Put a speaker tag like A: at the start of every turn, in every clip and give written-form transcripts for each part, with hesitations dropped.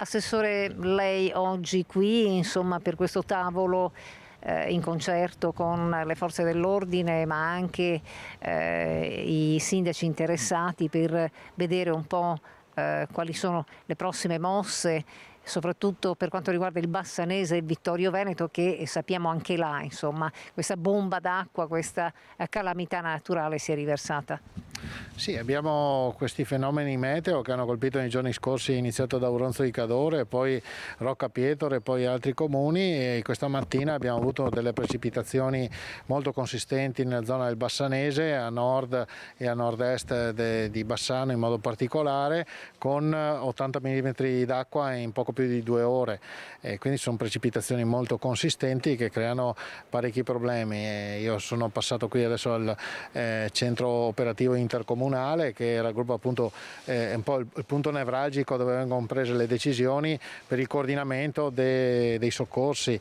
A: Assessore, lei oggi qui, insomma, per questo tavolo in concerto con le forze dell'ordine, ma anche i sindaci interessati per vedere un po' quali sono le prossime mosse, soprattutto per quanto riguarda il Bassanese e il Vittorio Veneto, che sappiamo anche là, insomma, questa bomba d'acqua, questa calamità naturale si è riversata.
B: Sì, abbiamo questi fenomeni meteo che hanno colpito nei giorni scorsi, iniziato da Auronzo di Cadore, poi Rocca Pietore e poi altri comuni, e questa mattina abbiamo avuto delle precipitazioni molto consistenti nella zona del Bassanese, a nord e a nord-est di Bassano in modo particolare, con 80 mm d'acqua in poco più di 2 ore. Quindi sono precipitazioni molto consistenti che creano parecchi problemi. Io sono passato qui adesso al centro operativo intercomunale, che raggruppa appunto un po' il punto nevralgico dove vengono prese le decisioni per il coordinamento dei soccorsi.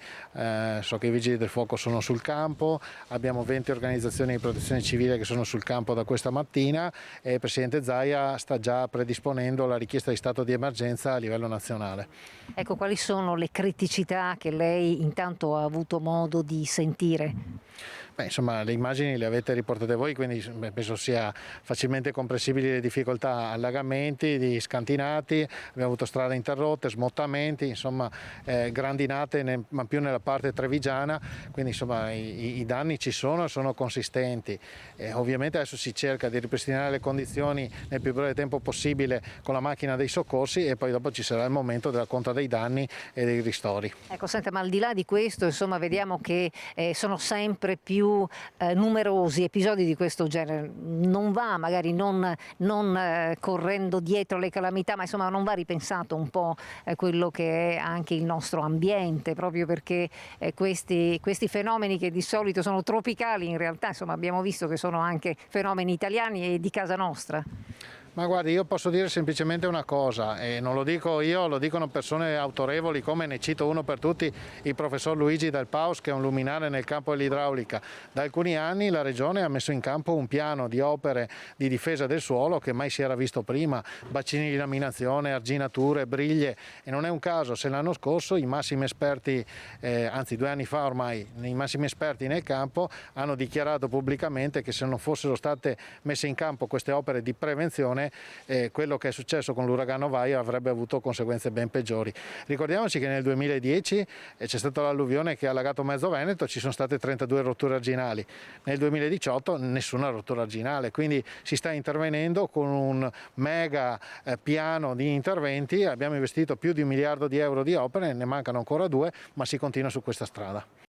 B: So che i vigili del fuoco sono sul campo, abbiamo 20 organizzazioni di protezione civile che sono sul campo da questa mattina e il Presidente Zaia sta già predisponendo la richiesta di stato di emergenza a livello nazionale.
A: Ecco, quali sono le criticità che lei intanto ha avuto modo di sentire?
B: Insomma, le immagini le avete riportate voi, quindi penso sia facilmente comprensibili le difficoltà: allagamenti di scantinati, abbiamo avuto strade interrotte, smottamenti, insomma grandinate ma più nella parte trevigiana, quindi insomma i danni ci sono e sono consistenti. Ovviamente adesso si cerca di ripristinare le condizioni nel più breve tempo possibile con la macchina dei soccorsi e poi dopo ci sarà il momento della conta dei danni e dei ristori.
A: Ecco, senta, ma al di là di questo, insomma, vediamo che sono sempre più numerosi episodi di questo genere. Non va magari non correndo dietro le calamità, ma insomma non va ripensato un po' quello che è anche il nostro ambiente, proprio perché questi fenomeni che di solito sono tropicali, in realtà insomma abbiamo visto che sono anche fenomeni italiani e di casa nostra.
B: Ma guardi, io posso dire semplicemente una cosa, e non lo dico io, lo dicono persone autorevoli, come ne cito uno per tutti, il professor Luigi Del Paus, che è un luminare nel campo dell'idraulica. Da alcuni anni la Regione ha messo in campo un piano di opere di difesa del suolo che mai si era visto prima: bacini di laminazione, arginature, briglie, e non è un caso se l'anno scorso i massimi esperti, anzi 2 anni fa ormai, i massimi esperti nel campo hanno dichiarato pubblicamente che se non fossero state messe in campo queste opere di prevenzione, quello che è successo con l'uragano Vaia avrebbe avuto conseguenze ben peggiori. Ricordiamoci che nel 2010 c'è stata l'alluvione che ha allagato mezzo Veneto, ci sono state 32 rotture arginali, nel 2018 nessuna rottura arginale, quindi si sta intervenendo con un mega piano di interventi. Abbiamo investito più di 1 miliardo di euro di opere, ne mancano ancora 2, ma si continua su questa strada.